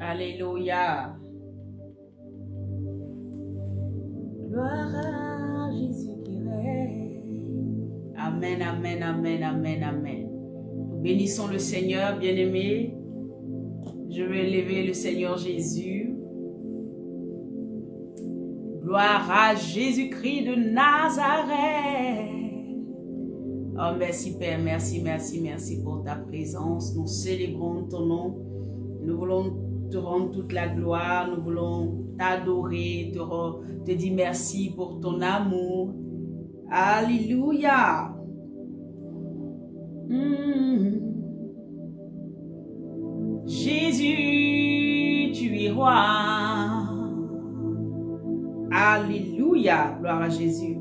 Alléluia. Gloire à Jésus qui règne. Amen, amen, amen, amen, amen. Nous bénissons le Seigneur, bien-aimé. Je vais élever le Seigneur Jésus. Gloire à Jésus-Christ de Nazareth. Oh, merci Père, merci, merci, merci pour ta présence. Nous célébrons ton nom. Nous voulons te rendre toute la gloire. Nous voulons t'adorer, te dire merci pour ton amour. Alléluia. Jésus, tu es roi. Alléluia. Gloire à Jésus.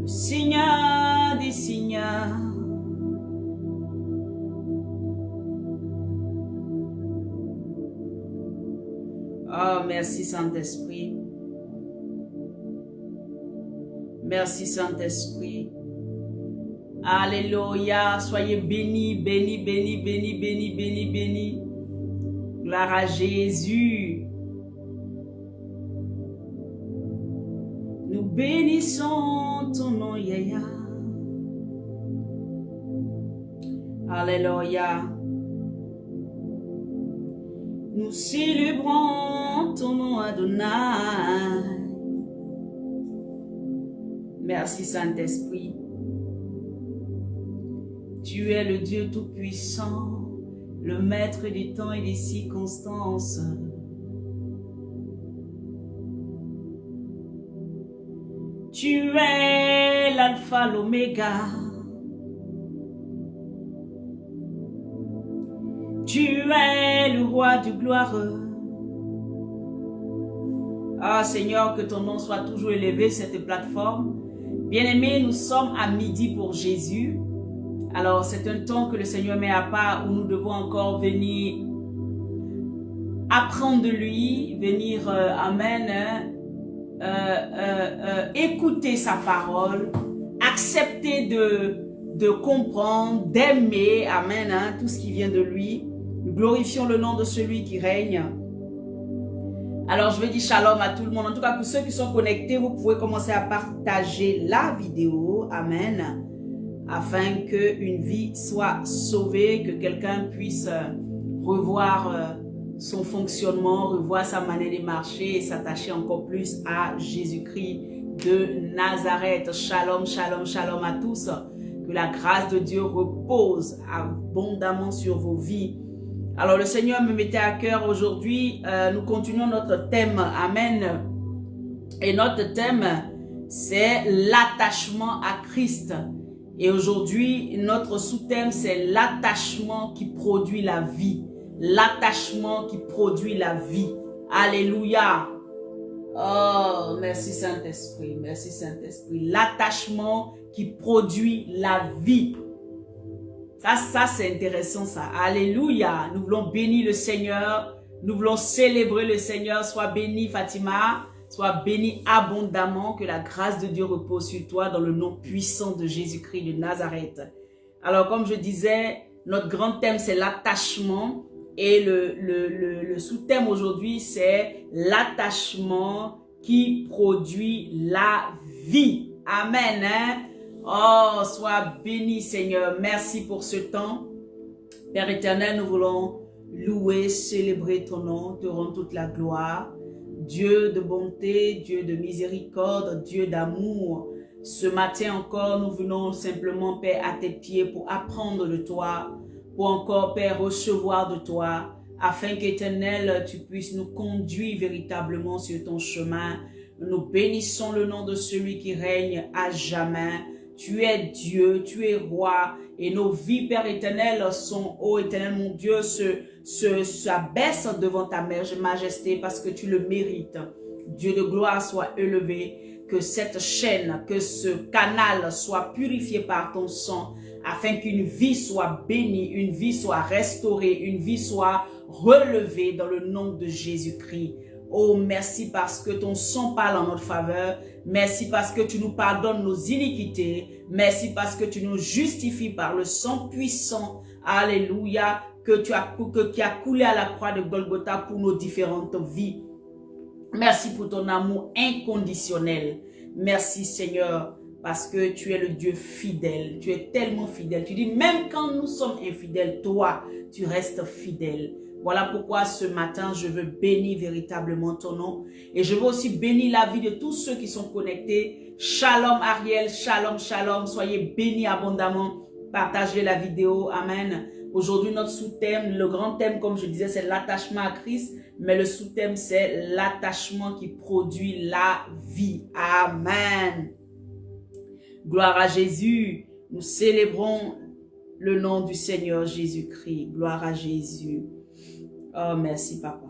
Le Seigneur des Seigneurs. Oh, merci Saint-Esprit. Merci Saint-Esprit. Alléluia. Soyez bénis, bénis, bénis, bénis, bénis, bénis, bénis. Gloire à Jésus. Nous bénissons ton nom, Yahya. Alléluia. Nous célébrons ton nom, Adonai. Merci Saint-Esprit. Tu es le Dieu Tout-Puissant, le Maître des temps et des circonstances. Tu es l'alpha, l'oméga. Tu es le roi du gloire. Ah Seigneur, que ton nom soit toujours élevé sur cette plateforme. Bien-aimés, nous sommes à midi pour Jésus. Alors, c'est un temps que le Seigneur met à part où nous devons encore venir apprendre de lui, venir, écouter sa parole, accepter de comprendre, d'aimer, amen, tout ce qui vient de lui. Nous glorifions le nom de celui qui règne. Alors, je vais dire shalom à tout le monde. En tout cas, pour ceux qui sont connectés, vous pouvez commencer à partager la vidéo, amen, afin qu'une vie soit sauvée, que quelqu'un puisse revoir son fonctionnement, revoir sa manière de marcher et s'attacher encore plus à Jésus-Christ de Nazareth. Shalom, shalom, shalom à tous. Que la grâce de Dieu repose abondamment sur vos vies. Alors, le Seigneur me mettait à cœur aujourd'hui, nous continuons notre thème, amen. Et notre thème, c'est l'attachement à Christ. Et aujourd'hui, notre sous-thème, c'est l'attachement qui produit la vie. L'attachement qui produit la vie. Alléluia. Oh, merci Saint-Esprit, merci Saint-Esprit. L'attachement qui produit la vie. Ça c'est intéressant ça. Alléluia. Nous voulons bénir le Seigneur. Nous voulons célébrer le Seigneur. Sois béni Fatima. Sois béni abondamment. Que la grâce de Dieu repose sur toi dans le nom puissant de Jésus-Christ de Nazareth. Alors comme je disais, notre grand thème c'est l'attachement. Et le sous-thème aujourd'hui c'est l'attachement qui produit la vie. Amen. Oh, sois béni Seigneur. Merci pour ce temps. Père éternel, nous voulons louer, célébrer ton nom, te rendre toute la gloire. Dieu de bonté, Dieu de miséricorde, Dieu d'amour. Ce matin encore, nous venons simplement, Père, à tes pieds pour apprendre de toi, pour encore, Père, recevoir de toi, afin qu'éternel, tu puisses nous conduire véritablement sur ton chemin. Nous bénissons le nom de celui qui règne à jamais. Tu es Dieu, tu es roi, et nos vies, Père éternel, sont, ô éternel, mon Dieu, s'abaissent devant ta majesté parce que tu le mérites. Dieu de gloire soit élevé, que cette chaîne, que ce canal soit purifié par ton sang, afin qu'une vie soit bénie, une vie soit restaurée, une vie soit relevée dans le nom de Jésus-Christ. Oh, merci parce que ton sang parle en notre faveur. Merci parce que tu nous pardonnes nos iniquités. Merci parce que tu nous justifies par le sang puissant. Alléluia. Qui a coulé à la croix de Golgotha pour nos différentes vies. Merci pour ton amour inconditionnel. Merci Seigneur, parce que tu es le Dieu fidèle. Tu es tellement fidèle. Tu dis, même quand nous sommes infidèles, toi, tu restes fidèle. Voilà pourquoi ce matin, je veux bénir véritablement ton nom. Et je veux aussi bénir la vie de tous ceux qui sont connectés. Shalom Ariel, shalom, shalom. Soyez bénis abondamment. Partagez la vidéo. Amen. Aujourd'hui, notre sous-thème, le grand thème, comme je disais, c'est l'attachement à Christ. Mais le sous-thème, c'est l'attachement qui produit la vie. Amen. Gloire à Jésus. Nous célébrons le nom du Seigneur Jésus-Christ. Gloire à Jésus. Oh, merci, Papa.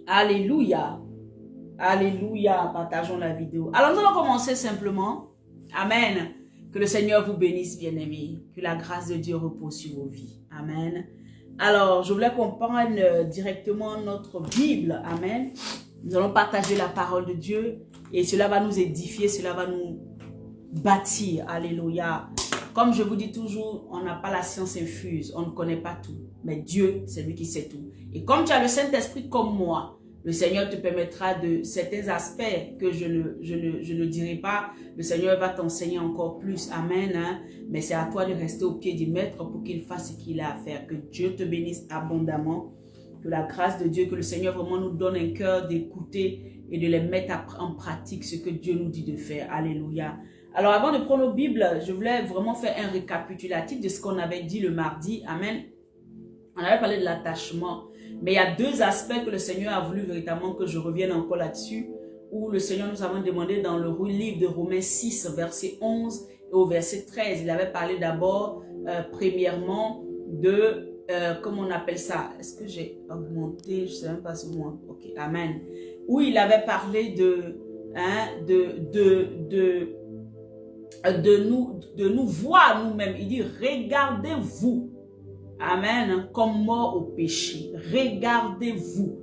Alléluia. Alléluia. Partageons la vidéo. Alors, nous allons commencer simplement. Amen. Que le Seigneur vous bénisse, bien-aimés. Que la grâce de Dieu repose sur vos vies. Amen. Alors, je voulais qu'on prenne directement notre Bible. Amen. Nous allons partager la parole de Dieu. Et cela va nous édifier. Cela va nous bâtir. Alléluia. Comme je vous dis toujours, on n'a pas la science infuse. On ne connaît pas tout. Mais Dieu, c'est lui qui sait tout. Et comme tu as le Saint-Esprit comme moi, le Seigneur te permettra de certains aspects que je ne dirai pas. Le Seigneur va t'enseigner encore plus. Amen. Hein? Mais c'est à toi de rester au pied du Maître pour qu'il fasse ce qu'il a à faire. Que Dieu te bénisse abondamment. Que la grâce de Dieu, que le Seigneur vraiment nous donne un cœur d'écouter et de les mettre en pratique ce que Dieu nous dit de faire. Alléluia. Alors avant de prendre nos Bibles, je voulais vraiment faire un récapitulatif de ce qu'on avait dit le mardi. Amen. On avait parlé de l'attachement. Mais il y a deux aspects que le Seigneur a voulu véritablement que je revienne encore là-dessus, où le Seigneur nous avait demandé dans le livre de Romains 6, verset 11 et au verset 13. Il avait parlé d'abord, premièrement, de, comment on appelle ça? Est-ce que j'ai augmenté? Je ne sais même pas si moi. Ok, amen. Où il avait parlé de nous voir nous-mêmes. Il dit, regardez-vous. Amen. Comme mort au péché. Regardez-vous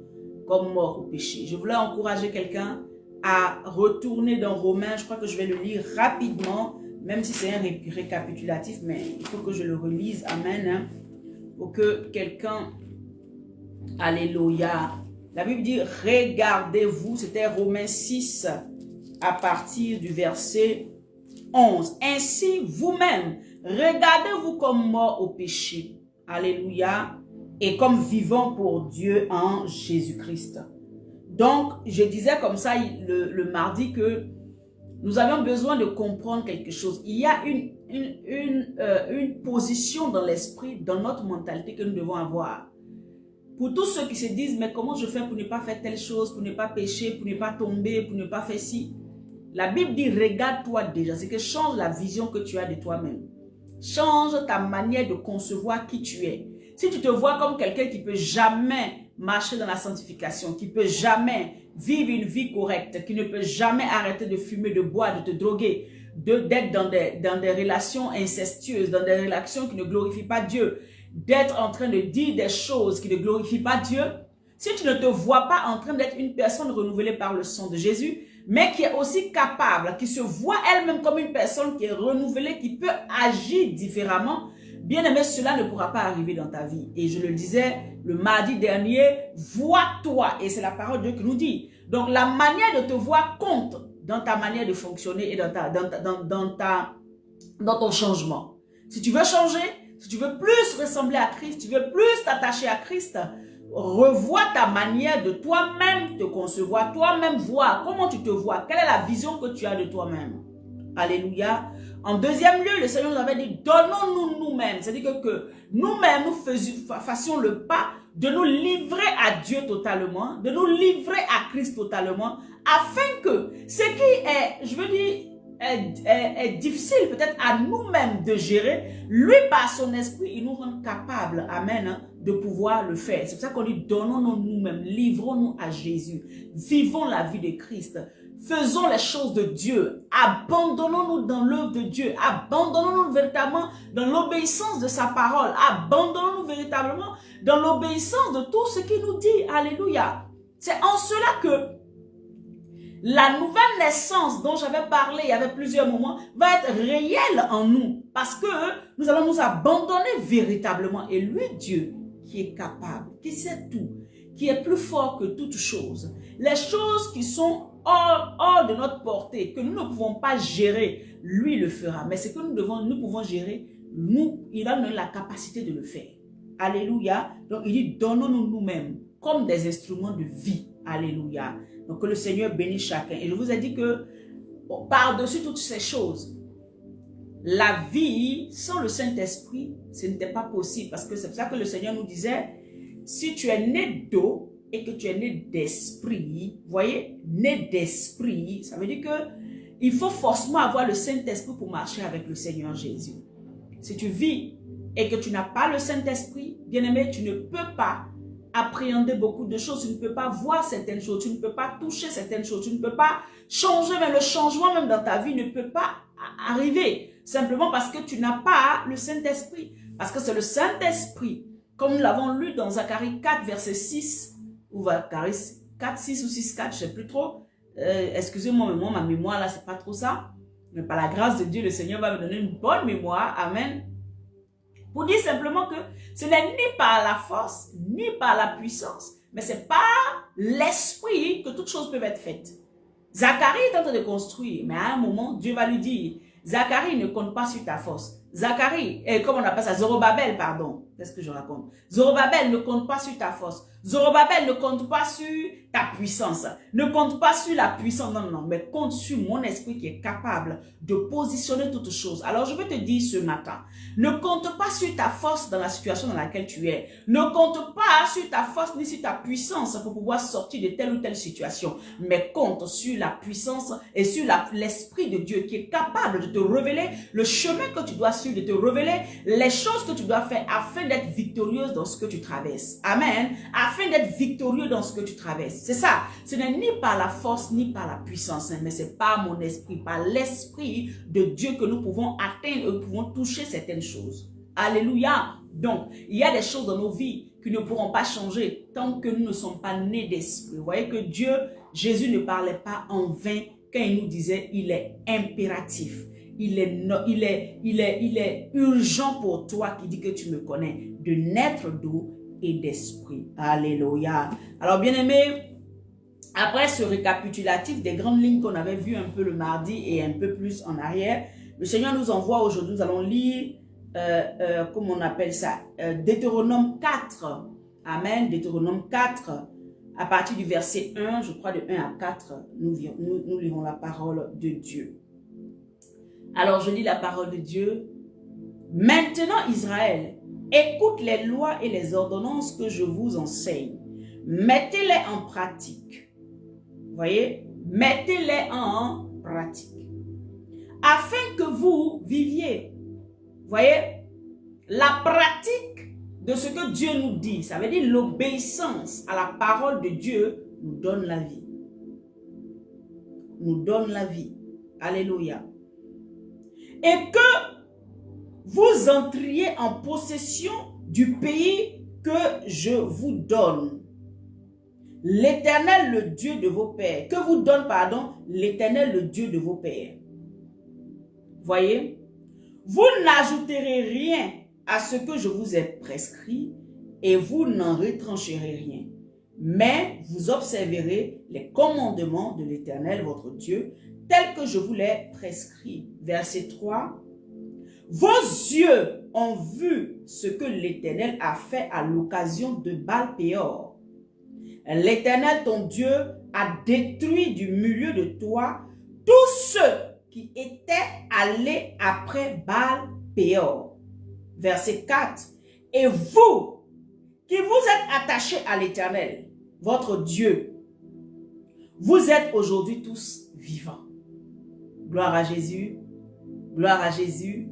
comme mort au péché. Je voulais encourager quelqu'un à retourner dans Romains. Je crois que je vais le lire rapidement, même si c'est un récapitulatif, mais il faut que je le relise. Amen. Hein, pour que quelqu'un... Alléluia. La Bible dit, regardez-vous. C'était Romains 6 à partir du verset 11. Ainsi, vous-même, regardez-vous comme mort au péché. Alléluia. Et comme vivant pour Dieu en Jésus-Christ. Donc, je disais comme ça le mardi que nous avions besoin de comprendre quelque chose. Il y a une position dans l'esprit, dans notre mentalité que nous devons avoir. Pour tous ceux qui se disent, mais comment je fais pour ne pas faire telle chose, pour ne pas pécher, pour ne pas tomber, pour ne pas faire ci. La Bible dit, regarde-toi déjà. C'est que change la vision que tu as de toi-même. Change ta manière de concevoir qui tu es. Si tu te vois comme quelqu'un qui ne peut jamais marcher dans la sanctification, qui ne peut jamais vivre une vie correcte, qui ne peut jamais arrêter de fumer, de boire, de te droguer, d'être dans des relations incestueuses, dans des relations qui ne glorifient pas Dieu, d'être en train de dire des choses qui ne glorifient pas Dieu, si tu ne te vois pas en train d'être une personne renouvelée par le sang de Jésus, mais qui est aussi capable, qui se voit elle-même comme une personne qui est renouvelée, qui peut agir différemment, bien aimé, cela ne pourra pas arriver dans ta vie. Et je le disais le mardi dernier, vois-toi, et c'est la parole de Dieu qui nous dit. Donc la manière de te voir compte dans ta manière de fonctionner et dans ton changement. Si tu veux changer, si tu veux plus ressembler à Christ, tu veux plus t'attacher à Christ, revois ta manière de toi-même te concevoir, toi-même voir comment tu te vois, quelle est la vision que tu as de toi-même. Alléluia. En deuxième lieu, le Seigneur nous avait dit, donnons-nous nous-mêmes. C'est-à-dire que nous-mêmes, nous fassions le pas de nous livrer à Dieu totalement, de nous livrer à Christ totalement, afin que ce qui est, je veux dire, est difficile peut-être à nous-mêmes de gérer, lui par son esprit, il nous rend capables, amen, de pouvoir le faire. C'est pour ça qu'on dit, donnons-nous nous-mêmes, livrons-nous à Jésus, vivons la vie de Christ, faisons les choses de Dieu, abandonnons-nous dans l'œuvre de Dieu, abandonnons-nous véritablement dans l'obéissance de sa parole, abandonnons-nous véritablement dans l'obéissance de tout ce qu'il nous dit. Alléluia. C'est en cela que la nouvelle naissance dont j'avais parlé il y avait plusieurs moments va être réelle en nous parce que nous allons nous abandonner véritablement. Et lui, Dieu, qui est capable, qui sait tout, qui est plus fort que toutes choses, les choses qui sont hors de notre portée, que nous ne pouvons pas gérer, lui le fera. Mais ce que nous pouvons gérer, il a la capacité de le faire. Alléluia. Donc il dit, donnons-nous nous-mêmes comme des instruments de vie. Alléluia. Donc que le Seigneur bénisse chacun. Et je vous ai dit que par-dessus toutes ces choses, la vie sans le Saint-Esprit, ce n'était pas possible. Parce que c'est pour ça que le Seigneur nous disait, si tu es né d'eau et que tu es né d'esprit, vous voyez, né d'esprit, ça veut dire que il faut forcément avoir le Saint-Esprit pour marcher avec le Seigneur Jésus. Si tu vis et que tu n'as pas le Saint-Esprit, bien-aimé, tu ne peux pas appréhender beaucoup de choses, tu ne peux pas voir certaines choses, tu ne peux pas toucher certaines choses, tu ne peux pas changer, mais le changement même dans ta vie ne peut pas arriver, simplement parce que tu n'as pas le Saint-Esprit, parce que c'est le Saint-Esprit, comme nous l'avons lu dans Zacharie 4, verset 6, ou Zacharie 4, 6 ou 6, 4, je ne sais plus trop, excusez-moi, mais moi, ma mémoire là, c'est pas trop ça, mais par la grâce de Dieu, le Seigneur va me donner une bonne mémoire, amen. Pour dire simplement que ce n'est ni par la force, ni par la puissance, mais c'est par l'esprit que toutes choses peuvent être faites. Zacharie est en train de construire, mais à un moment, Dieu va lui dire, Zacharie ne compte pas sur ta force. Zacharie, comment on appelle ça? Zorobabel, pardon. Qu'est-ce que je raconte? Zorobabel ne compte pas sur ta force. Zorobabel ne compte pas sur ta puissance. Ne compte pas sur la puissance. Non, non, mais compte sur mon esprit qui est capable de positionner toutes choses. Alors, je vais te dire ce matin, ne compte pas sur ta force dans la situation dans laquelle tu es. Ne compte pas sur ta force ni sur ta puissance pour pouvoir sortir de telle ou telle situation. Mais compte sur la puissance et sur l'esprit de Dieu qui est capable de te révéler le chemin que tu dois suivre, de te révéler les choses que tu dois faire afin d'être victorieuse dans ce que tu traverses. Amen. Afin d'être victorieux dans ce que tu traverses. C'est ça. Ce n'est ni par la force ni par la puissance, mais c'est par mon esprit, par l'esprit de Dieu que nous pouvons atteindre et nous pouvons toucher certaines choses. Alléluia. Donc, il y a des choses dans nos vies qui ne pourront pas changer tant que nous ne sommes pas nés d'esprit. Vous voyez que Dieu, Jésus ne parlait pas en vain quand il nous disait il est impératif. Il est urgent pour toi qui dit que tu me connais de naître d'eau et d'esprit. Alléluia. Alors bien aimé, après ce récapitulatif des grandes lignes qu'on avait vues un peu le mardi et un peu plus en arrière, le Seigneur nous envoie aujourd'hui, nous allons lire, comment on appelle ça, Deutéronome 4. Amen, Deutéronome 4, à partir du verset 1, je crois de 1 à 4, nous lirons la parole de Dieu. Alors je lis la parole de Dieu. Maintenant Israël, écoute les lois et les ordonnances que je vous enseigne. Mettez-les en pratique. Vous voyez? Mettez-les en pratique. Afin que vous viviez. Vous voyez? La pratique de ce que Dieu nous dit, ça veut dire l'obéissance à la parole de Dieu nous donne la vie. Nous donne la vie. Alléluia. Et que vous entriez en possession du pays que je vous donne. L'Éternel, le Dieu de vos pères. Que vous donne, pardon, l'Éternel, le Dieu de vos pères. Voyez, vous n'ajouterez rien à ce que je vous ai prescrit et vous n'en retrancherez rien. Mais vous observerez les commandements de l'Éternel, votre Dieu, tels que je vous l'ai prescrit. Verset 3. Vos yeux ont vu ce que l'Éternel a fait à l'occasion de Baal-Péor. L'Éternel, ton Dieu, a détruit du milieu de toi tous ceux qui étaient allés après Baal-Péor. Verset 4. Et vous, qui vous êtes attachés à l'Éternel, votre Dieu, vous êtes aujourd'hui tous vivants. Gloire à Jésus. Gloire à Jésus.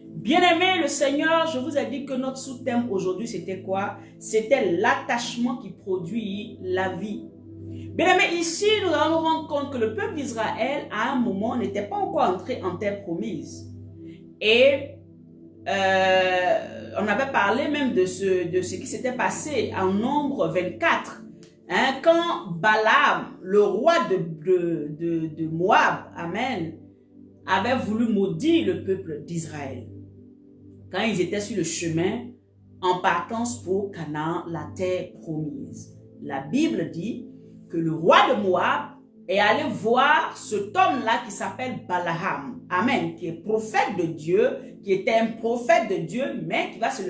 Bien-aimé, le Seigneur, je vous ai dit que notre sous-thème aujourd'hui, c'était quoi? C'était l'attachement qui produit la vie. Bien-aimé, ici, nous allons nous rendre compte que le peuple d'Israël, à un moment, n'était pas encore entré en terre promise. Et on avait parlé même de ce qui s'était passé en Nombre 24. Hein, quand Balaam, le roi de Moab, amen, avait voulu maudire le peuple d'Israël, quand ils étaient sur le chemin en partance pour Canaan, la terre promise. La Bible dit que le roi de Moab est allé voir cet homme-là qui s'appelle Balaam, amen, qui est prophète de Dieu, qui était un prophète de Dieu, mais qui va se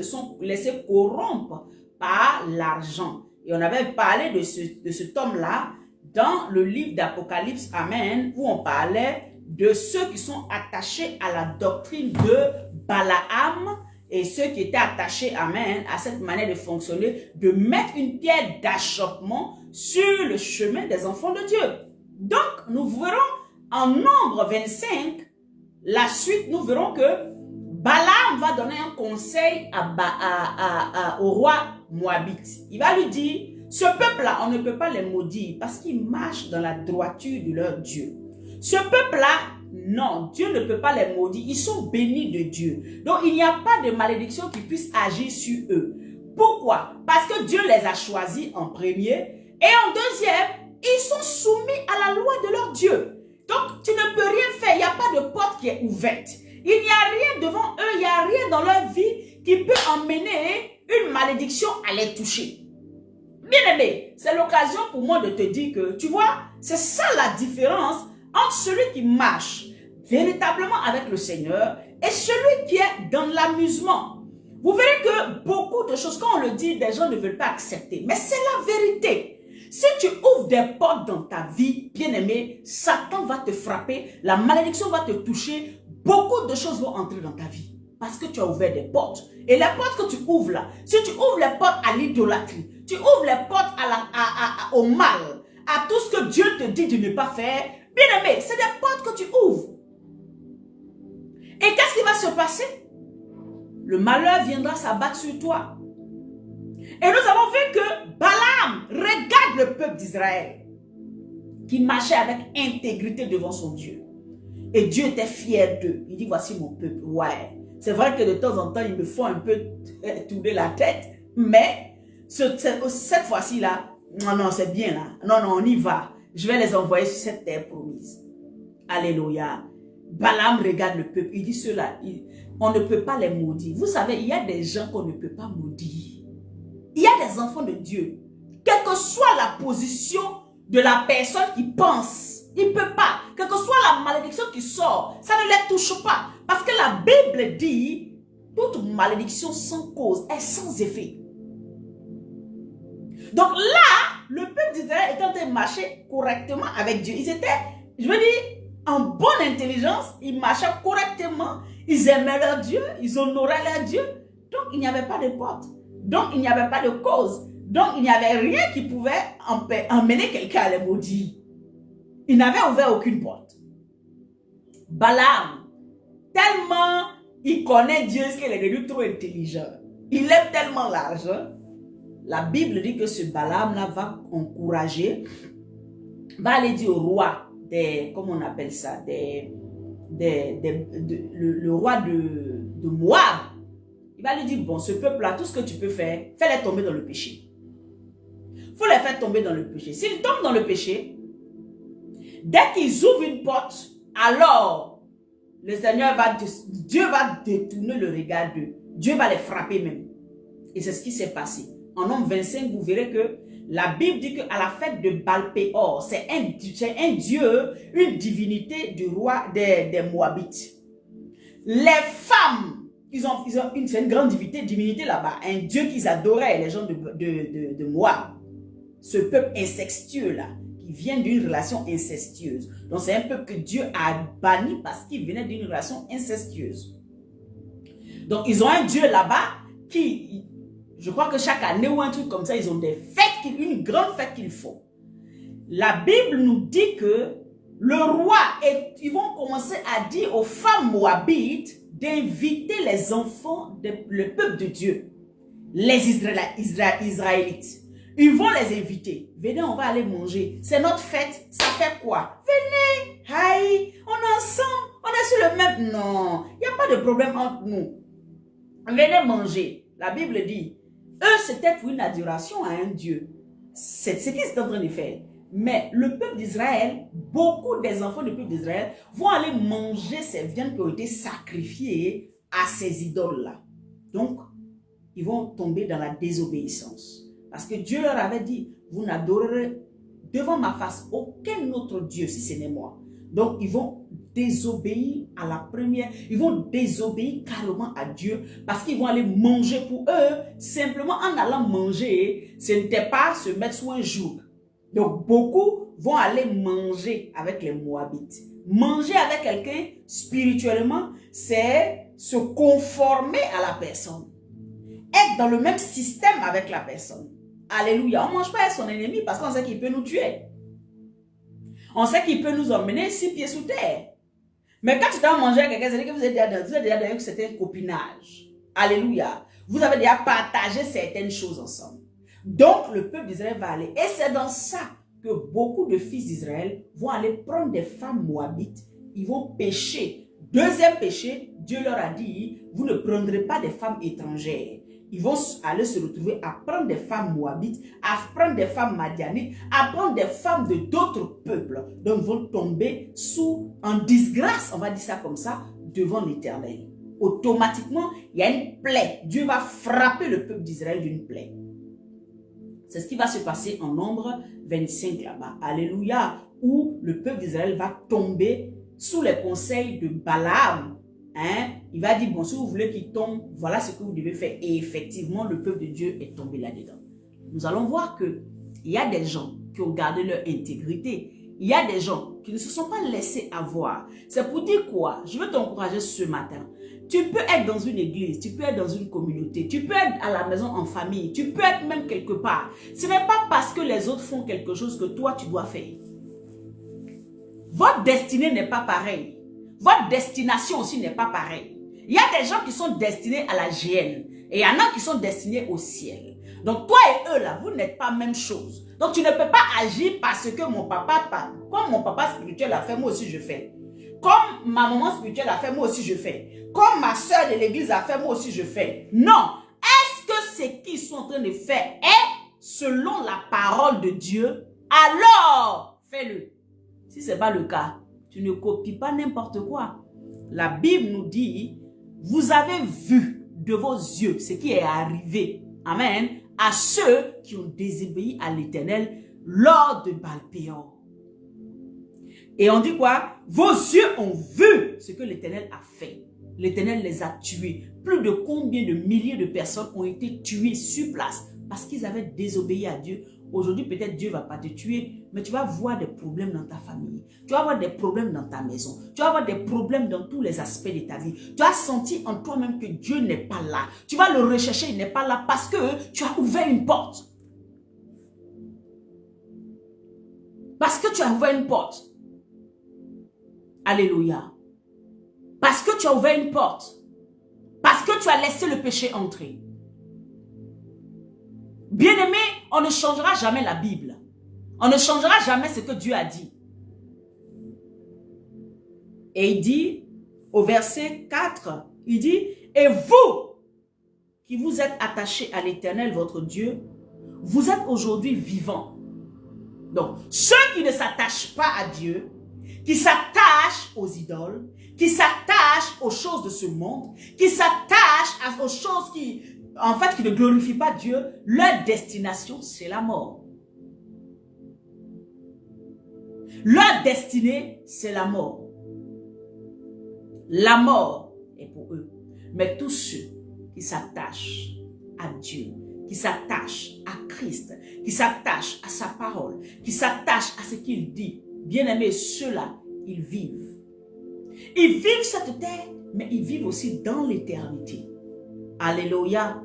laisser corrompre par l'argent. Et on avait parlé de cet homme-là dans le livre d'Apocalypse, amen, où on parlait de ceux qui sont attachés à la doctrine de Balaam et ceux qui étaient attachés, amen, à cette manière de fonctionner, de mettre une pierre d'achoppement sur le chemin des enfants de Dieu. Donc, nous verrons en Nombre 25, la suite, nous verrons que Balaam va donner un conseil au roi Moabite. Il va lui dire, ce peuple-là, on ne peut pas les maudire parce qu'ils marchent dans la droiture de leur Dieu. Ce peuple-là, non, Dieu ne peut pas les maudire. Ils sont bénis de Dieu. Donc, il n'y a pas de malédiction qui puisse agir sur eux. Pourquoi? Parce que Dieu les a choisis en premier. Et en deuxième, ils sont soumis à la loi de leur Dieu. Donc, tu ne peux rien faire. Il n'y a pas de porte qui est ouverte. Il n'y a rien devant eux. Il n'y a rien dans leur vie qui peut emmener une malédiction à les toucher. Bien aimé, c'est l'occasion pour moi de te dire que, tu vois, c'est ça la différence entre celui qui marche véritablement avec le Seigneur et celui qui est dans l'amusement. Vous verrez que beaucoup de choses, quand on le dit, des gens ne veulent pas accepter. Mais c'est la vérité. Si tu ouvres des portes dans ta vie, bien-aimé, Satan va te frapper, la malédiction va te toucher, beaucoup de choses vont entrer dans ta vie. Parce que tu as ouvert des portes. Et les portes que tu ouvres là, si tu ouvres les portes à l'idolâtrie, tu ouvres les portes au mal, à tout ce que Dieu te dit de ne pas faire, bien aimé, c'est des portes que tu ouvres. Et qu'est-ce qui va se passer? Le malheur viendra s'abattre sur toi. Et nous avons vu que Balaam regarde le peuple d'Israël qui marchait avec intégrité devant son Dieu. Et Dieu était fier d'eux. Il dit, voici mon peuple. Ouais. C'est vrai que de temps en temps, ils me font un peu tourner la tête. Mais cette fois-ci-là, non, c'est bien là. Non, on y va. Je vais les envoyer sur cette terre promise. Alléluia. Balaam regarde le peuple. Il dit cela. On ne peut pas les maudire. Vous savez, il y a des gens qu'on ne peut pas maudire. Il y a des enfants de Dieu. Quelle que soit la position de la personne qui pense, il ne peut pas. Quelle que soit la malédiction qui sort, ça ne les touche pas. Parce que la Bible dit, toute malédiction sans cause est sans effet. Donc là, le peuple d'Israël est en train de marcher correctement avec Dieu. Ils étaient, je veux dire, en bonne intelligence, ils marchaient correctement, ils aimaient leur Dieu, ils honoraient leur Dieu. Donc il n'y avait pas de porte. Donc il n'y avait pas de cause. Donc il n'y avait rien qui pouvait emmener quelqu'un à les maudire. Il n'avait ouvert aucune porte. Balaam, tellement il connaît Dieu qu'il est devenu trop intelligent. Il aime tellement l'argent. La Bible dit que ce Balaam-là va encourager, va aller dire au roi comment on appelle ça, le roi de Moab. Il va lui dire, bon, ce peuple-là, tout ce que tu peux faire, fais-les tomber dans le péché. Il faut les faire tomber dans le péché. S'ils tombent dans le péché, dès qu'ils ouvrent une porte, alors le Seigneur Dieu va détourner le regard d'eux. Dieu va les frapper même. Et c'est ce qui s'est passé. En Nombre 25, vous verrez que la Bible dit qu'à la fête de Baal-Péor, c'est un dieu, une divinité du roi des Moabites. Les femmes, c'est une grande divinité là-bas, un dieu qu'ils adoraient, les gens de Moab. Ce peuple incestueux là, qui vient d'une relation incestueuse. Donc c'est un peuple que Dieu a banni parce qu'il venait d'une relation incestueuse. Donc ils ont un dieu là-bas qui, je crois que chaque année ou un truc comme ça, ils ont des fêtes, une grande fête qu'ils font. La Bible nous dit que le roi, ils vont commencer à dire aux femmes moabites d'inviter les enfants, le peuple de Dieu, les Israélites. Ils vont les inviter. Venez, on va aller manger. C'est notre fête. Ça fait quoi? Venez, aïe, on est ensemble, on est sur le même... Non, il n'y a pas de problème entre nous. Venez manger. La Bible dit, eux, c'était pour une adoration à un Dieu. C'est ce qu'ils sont en train de faire. Mais le peuple d'Israël, beaucoup des enfants du peuple d'Israël vont aller manger ces viandes qui ont été sacrifiées à ces idoles-là. Donc, ils vont tomber dans la désobéissance. Parce que Dieu leur avait dit, vous n'adorerez devant ma face aucun autre Dieu si ce n'est moi. Donc, ils vont désobéir à la première, ils vont désobéir carrément à Dieu parce qu'ils vont aller manger pour eux. Simplement en allant manger, ce n'était pas se mettre sous un joug. Donc, beaucoup vont aller manger avec les Moabites. Manger avec quelqu'un, spirituellement, c'est se conformer à la personne. Être dans le même système avec la personne. Alléluia. On ne mange pas avec son ennemi parce qu'on sait qu'il peut nous tuer. On sait qu'il peut nous emmener 6 pieds sous terre. Mais quand tu t'as mangé avec quelqu'un, c'est que vous êtes déjà dans un certain copinage. Alléluia. Vous avez déjà partagé certaines choses ensemble. Donc, le peuple d'Israël va aller. Et c'est dans ça que beaucoup de fils d'Israël vont aller prendre des femmes moabites. Ils vont pécher. Deuxième péché, Dieu leur a dit, vous ne prendrez pas des femmes étrangères. Ils vont aller se retrouver à prendre des femmes moabites, à prendre des femmes madianites, à prendre des femmes de d'autres peuples. Donc, ils vont tomber en disgrâce, on va dire ça comme ça, devant l'Éternel. Automatiquement, il y a une plaie. Dieu va frapper le peuple d'Israël d'une plaie. C'est ce qui va se passer en Nombre 25 là-bas. Alléluia. Où le peuple d'Israël va tomber sous les conseils de Balaam. Il va dire, bon, si vous voulez qu'il tombe, voilà ce que vous devez faire. Et effectivement, le peuple de Dieu est tombé là-dedans. Nous allons voir qu'il y a des gens qui ont gardé leur intégrité. Il y a des gens qui ne se sont pas laissés avoir. C'est pour dire quoi? Je veux t'encourager ce matin. Tu peux être dans une église, tu peux être dans une communauté, tu peux être à la maison en famille, tu peux être même quelque part. Ce n'est pas parce que les autres font quelque chose que toi, tu dois faire. Votre destinée n'est pas pareille. Votre destination aussi n'est pas pareille. Il y a des gens qui sont destinés à la GN et il y en a qui sont destinés au ciel. Donc toi et eux là, vous n'êtes pas même chose. Donc tu ne peux pas agir parce que mon papa, comme mon papa spirituel a fait, moi aussi je fais. Comme ma maman spirituelle a fait, moi aussi je fais. Comme ma soeur de l'église a fait, moi aussi je fais. Non. Est-ce que ce qu'ils sont en train de faire est selon la parole de Dieu? Alors, fais-le. Si ce n'est pas le cas, tu ne copies pas n'importe quoi. La Bible nous dit, vous avez vu de vos yeux ce qui est arrivé. Amen. À ceux qui ont désobéi à l'Éternel lors de Baal-Péor. Et on dit quoi? Vos yeux ont vu ce que l'Éternel a fait. L'Éternel les a tués. Plus de combien de milliers de personnes ont été tuées sur place parce qu'ils avaient désobéi à Dieu. Aujourd'hui, peut-être Dieu ne va pas te tuer, mais tu vas voir des problèmes dans ta famille. Tu vas avoir des problèmes dans ta maison. Tu vas avoir des problèmes dans tous les aspects de ta vie. Tu as senti en toi-même que Dieu n'est pas là. Tu vas le rechercher, il n'est pas là parce que tu as ouvert une porte. Parce que tu as ouvert une porte. Alléluia. Parce que tu as ouvert une porte. Parce que tu as laissé le péché entrer. Bien-aimé, on ne changera jamais la Bible. On ne changera jamais ce que Dieu a dit. Et il dit, au verset 4, il dit, et vous, qui vous êtes attachés à l'Éternel, votre Dieu, vous êtes aujourd'hui vivants. Donc, ceux qui ne s'attachent pas à Dieu, qui s'attachent aux idoles, qui s'attachent aux choses de ce monde, qui s'attachent aux choses qui ne glorifient pas Dieu, leur destination, c'est la mort. Leur destinée, c'est la mort. La mort est pour eux. Mais tous ceux qui s'attachent à Dieu, qui s'attachent à Christ, qui s'attachent à sa parole, qui s'attachent à ce qu'il dit, bien-aimés, ceux-là, ils vivent. Ils vivent cette terre, mais ils vivent aussi dans l'éternité. Alléluia.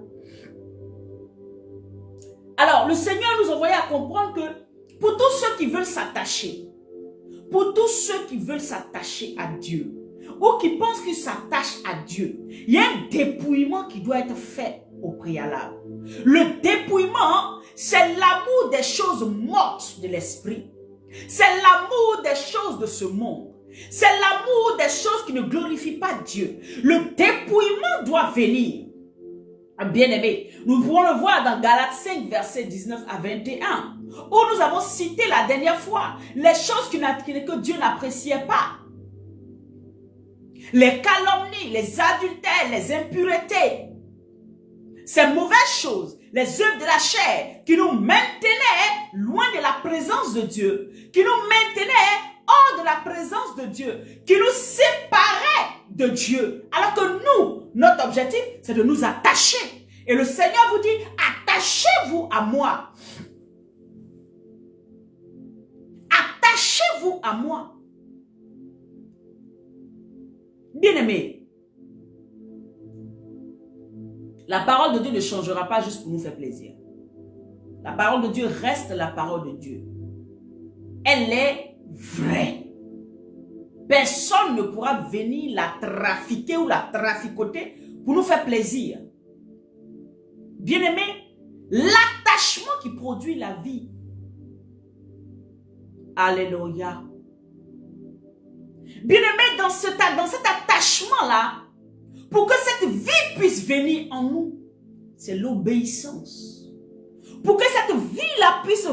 Alors, le Seigneur nous envoyait à comprendre que pour tous ceux qui veulent s'attacher, pour tous ceux qui veulent s'attacher à Dieu, ou qui pensent qu'ils s'attachent à Dieu, il y a un dépouillement qui doit être fait au préalable. Le dépouillement, c'est l'amour des choses mortes de l'esprit. C'est l'amour des choses de ce monde. C'est l'amour des choses qui ne glorifient pas Dieu. Le dépouillement doit venir. Bien-aimé, nous pouvons le voir dans Galates 5, versets 19 à 21. où nous avons cité la dernière fois les choses que Dieu n'appréciait pas. Les calomnies, les adultères, les impuretés, ces mauvaises choses, les œuvres de la chair qui nous maintenaient loin de la présence de Dieu, qui nous maintenaient hors de la présence de Dieu, qui nous séparaient de Dieu. Alors que nous, notre objectif, c'est de nous attacher. Et le Seigneur vous dit, attachez-vous à moi. Attachez-vous à moi. Bien-aimés, la parole de Dieu ne changera pas juste pour nous faire plaisir. La parole de Dieu reste la parole de Dieu. Elle est vraie. Personne ne pourra venir la trafiquer ou la traficoter pour nous faire plaisir. Bien-aimés, l'attachement qui produit la vie. Alléluia. Bien-aimés, dans cet attachement-là, pour que cette vie puisse venir en nous, c'est l'obéissance. Pour que cette vie-là puisse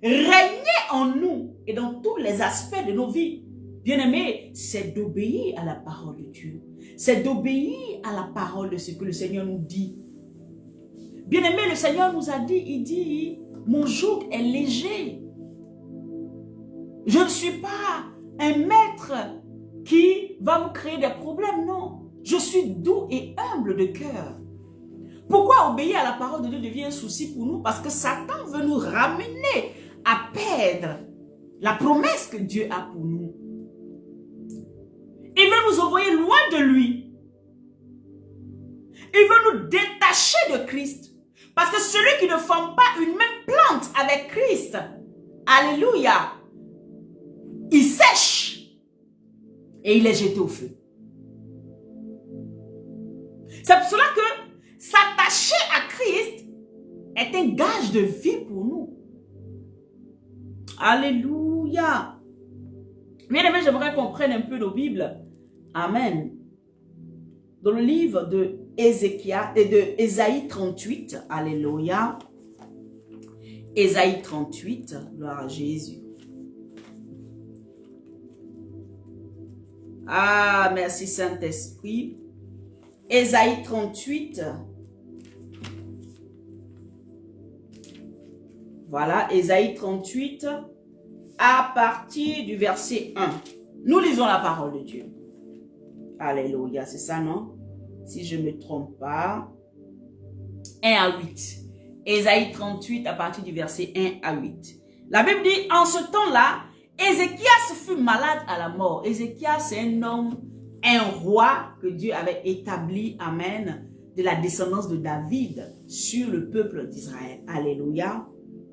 régner en nous et dans tous les aspects de nos vies, bien-aimés, c'est d'obéir à la parole de Dieu. C'est d'obéir à la parole de ce que le Seigneur nous dit. Bien-aimés, le Seigneur nous a dit, il dit, mon joug est léger. Je ne suis pas un maître qui va vous créer des problèmes, non. Je suis doux et humble de cœur. Pourquoi obéir à la parole de Dieu devient un souci pour nous? Parce que Satan veut nous ramener à perdre la promesse que Dieu a pour nous. Il veut nous envoyer loin de lui. Il veut nous détacher de Christ. Parce que celui qui ne forme pas une même plante avec Christ, alléluia, il sèche et il est jeté au feu. C'est pour cela que s'attacher à Christ est un gage de vie pour nous. Alléluia. Bien-aimés, j'aimerais qu'on prenne un peu de Bible. Amen. Dans le livre de Ézéchias et de Ésaïe 38. Alléluia. Ésaïe 38. Gloire à Jésus. Ah, merci Saint-Esprit. Ésaïe 38. Voilà, Ésaïe 38, à partir du verset 1. Nous lisons la parole de Dieu. Alléluia, c'est ça, non? Si je ne me trompe pas. 1 à 8. Ésaïe 38, à partir du verset 1 à 8. La Bible dit, en ce temps-là, Ézéchias fut malade à la mort. Ézéchias, c'est un homme, un roi que Dieu avait établi, amen, de la descendance de David sur le peuple d'Israël. Alléluia.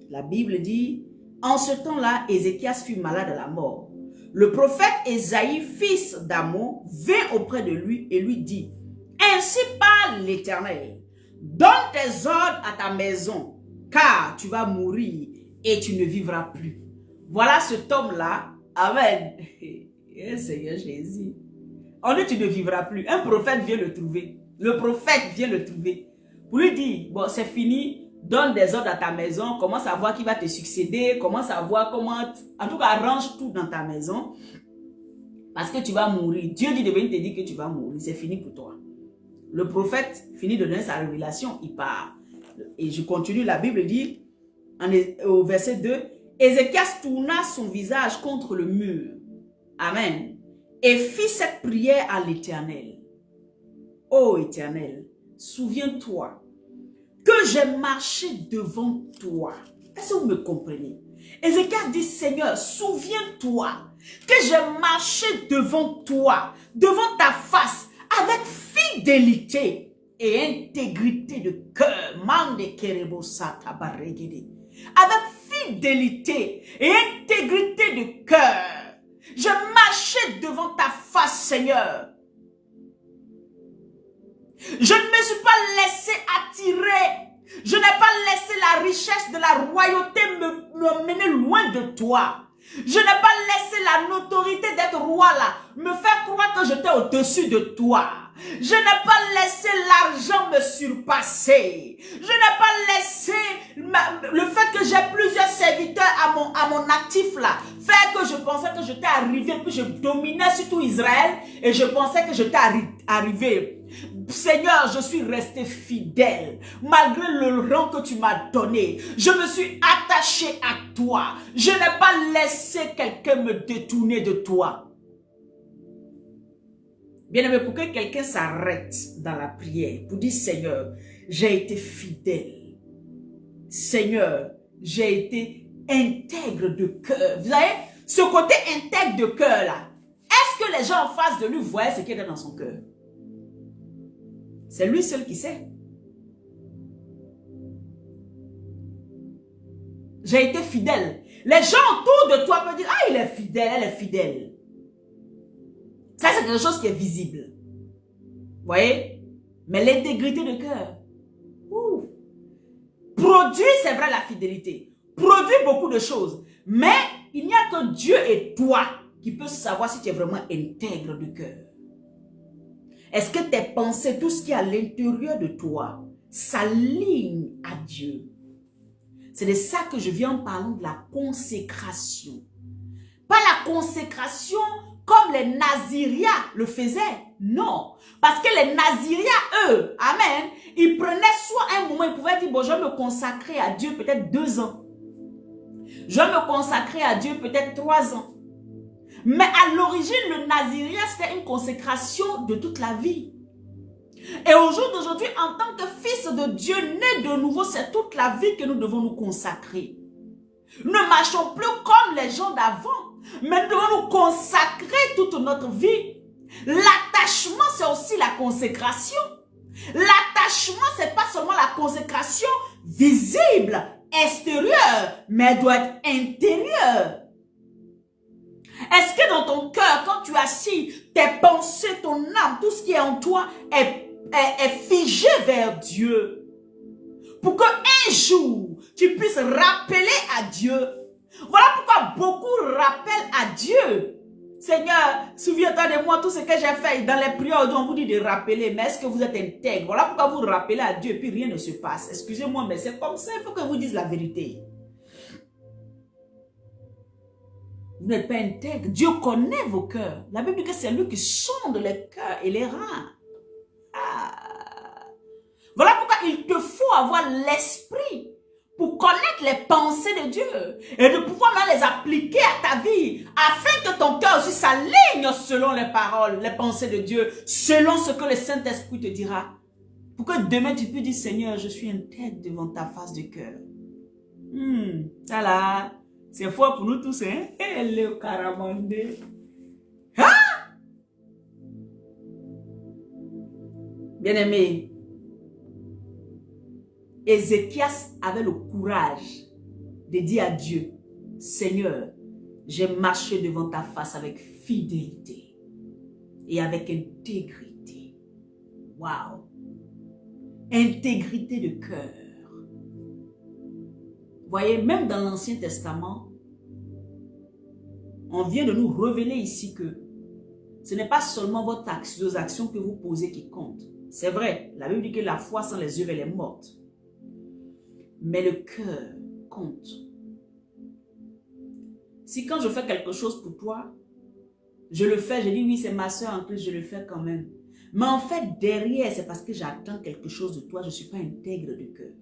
La Bible dit, en ce temps-là, Ézéchias fut malade à la mort. Le prophète Ésaïe, fils d'Amon, vint auprès de lui et lui dit, ainsi parle l'Éternel, donne tes ordres à ta maison, car tu vas mourir et tu ne vivras plus. Voilà cet homme-là, amen. Seigneur Jésus. On dit tu ne vivras plus. Un prophète vient le trouver. Le prophète vient le trouver. Pour lui dire, bon, c'est fini. Donne des ordres à ta maison. Commence à voir qui va te succéder. Commence à voir comment... En tout cas, arrange tout dans ta maison. Parce que tu vas mourir. Dieu dit de venir te dire que tu vas mourir. C'est fini pour toi. Le prophète finit de donner sa révélation. Il part. Et je continue. La Bible dit, au verset 2, Ézéchias tourna son visage contre le mur. Amen. Et fit cette prière à l'Éternel. Ô Éternel, souviens-toi que j'ai marché devant toi. Est-ce que vous me comprenez? Ézéchias dit, Seigneur, souviens-toi que j'ai marché devant toi, devant ta face, avec fidélité et intégrité de cœur. Avec fidélité et intégrité de cœur. Je marchais devant ta face, Seigneur. Je ne me suis pas laissé attirer. Je n'ai pas laissé la richesse de la royauté me mener loin de toi. Je n'ai pas laissé la notoriété d'être roi là me faire croire que j'étais au-dessus de toi. Je n'ai pas laissé l'argent me surpasser. Je n'ai pas laissé le fait que j'ai plusieurs serviteurs à mon actif là faire que je pensais que j'étais arrivé, puis je dominais sur tout Israël et je pensais que j'étais arrivé. Seigneur, je suis resté fidèle malgré le rang que tu m'as donné. Je me suis attaché à toi. Je n'ai pas laissé quelqu'un me détourner de toi. Bien-aimé, pour que quelqu'un s'arrête dans la prière, pour dire Seigneur, j'ai été fidèle. Seigneur, j'ai été intègre de cœur. Vous savez, ce côté intègre de cœur là, est-ce que les gens en face de lui voyaient ce qui était dans son cœur? C'est lui seul qui sait. J'ai été fidèle. Les gens autour de toi peuvent dire, ah, il est fidèle, elle est fidèle. Ça, c'est quelque chose qui est visible. Vous voyez? Mais l'intégrité de cœur, produit, c'est vrai, la fidélité. Produit beaucoup de choses. Mais il n'y a que Dieu et toi qui peut savoir si tu es vraiment intègre de cœur. Est-ce que tes pensées, tout ce qui est à l'intérieur de toi, s'aligne à Dieu? C'est de ça que je viens en parlant de la consécration. Pas la consécration comme les Naziriens le faisaient. Non. Parce que les Naziriens, eux, amen, ils prenaient soit un moment, ils pouvaient dire, bon, je vais me consacrer à Dieu peut-être 2 ans. Je vais me consacrer à Dieu peut-être 3 ans. Mais à l'origine, le Naziria, c'était une consécration de toute la vie. Et au jour d'aujourd'hui, en tant que fils de Dieu, né de nouveau, c'est toute la vie que nous devons nous consacrer. Nous ne marchons plus comme les gens d'avant, mais nous devons nous consacrer toute notre vie. L'attachement, c'est aussi la consécration. L'attachement, c'est pas seulement la consécration visible, extérieure, mais elle doit être intérieure. Est-ce que dans ton cœur, quand tu es assis, tes pensées, ton âme, tout ce qui est en toi est figé vers Dieu? Pour qu'un jour, tu puisses rappeler à Dieu. Voilà pourquoi beaucoup rappellent à Dieu. Seigneur, souviens-toi de moi, tout ce que j'ai fait dans les prières, on vous dit de rappeler, mais est-ce que vous êtes intègre? Voilà pourquoi vous rappelez à Dieu et puis rien ne se passe. Excusez-moi, mais c'est comme ça, il faut que vous disiez la vérité. Vous n'êtes pas intègre. Dieu connaît vos cœurs. La Bible dit que c'est lui qui sonde les cœurs et les reins. Voilà pourquoi il te faut avoir l'esprit pour connaître les pensées de Dieu et de pouvoir même les appliquer à ta vie afin que ton cœur aussi s'aligne selon les paroles, les pensées de Dieu, selon ce que le Saint-Esprit te dira. Pour que demain tu puisses dire, Seigneur, je suis intègre devant ta face de cœur. Ça là, c'est fort pour nous tous, hein? Le caramandé. Ah! Bien-aimé, Ézéchias avait le courage de dire à Dieu, Seigneur, j'ai marché devant ta face avec fidélité et avec intégrité. Waouh! Intégrité de cœur. Voyez, même dans l'Ancien Testament, on vient de nous révéler ici que ce n'est pas seulement vos actions que vous posez qui comptent. C'est vrai, la Bible dit que la foi sans les œuvres, elle est morte. Mais le cœur compte. Si quand je fais quelque chose pour toi, je le fais, je dis oui, c'est ma soeur en plus, je le fais quand même. Mais en fait, derrière, c'est parce que j'attends quelque chose de toi, je ne suis pas intègre de cœur.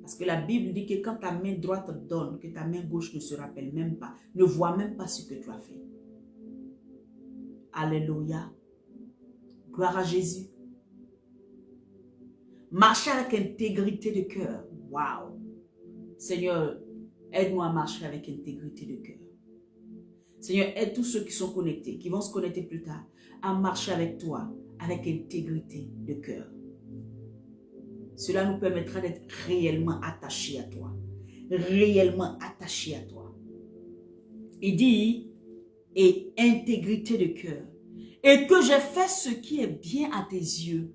Parce que la Bible dit que quand ta main droite donne, que ta main gauche ne se rappelle même pas, ne voit même pas ce que tu as fait. Alléluia. Gloire à Jésus. Marcher avec intégrité de cœur. Waouh. Seigneur, aide-moi à marcher avec intégrité de cœur. Seigneur, aide tous ceux qui sont connectés, qui vont se connecter plus tard, à marcher avec toi, avec intégrité de cœur. Cela nous permettra d'être réellement attachés à toi. Réellement attachés à toi. Il dit, et intégrité de cœur. Et que j'ai fait ce qui est bien à tes yeux.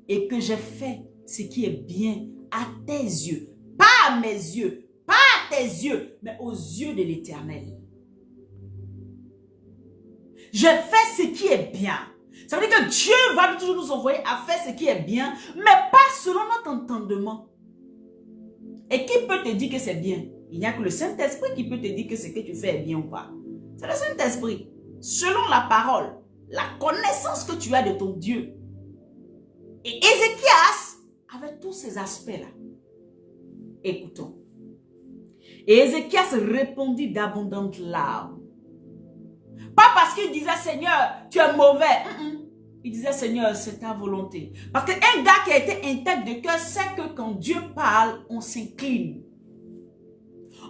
Et que j'ai fait ce qui est bien à tes yeux. Pas à mes yeux. Pas à tes yeux, mais aux yeux de l'Éternel. Je fais ce qui est bien. Ça veut dire que Dieu va toujours nous envoyer à faire ce qui est bien, mais pas selon notre entendement. Et qui peut te dire que c'est bien? Il n'y a que le Saint-Esprit qui peut te dire que ce que tu fais est bien ou pas. C'est le Saint-Esprit. Selon la parole, la connaissance que tu as de ton Dieu. Et Ézéchias avait tous ces aspects-là. Écoutons. Et Ézéchias répondit d'abondantes larmes. Pas parce qu'il disait, Seigneur, tu es mauvais. Il disait, Seigneur, c'est ta volonté. Parce qu'un gars qui a été intègre de cœur sait que quand Dieu parle, on s'incline.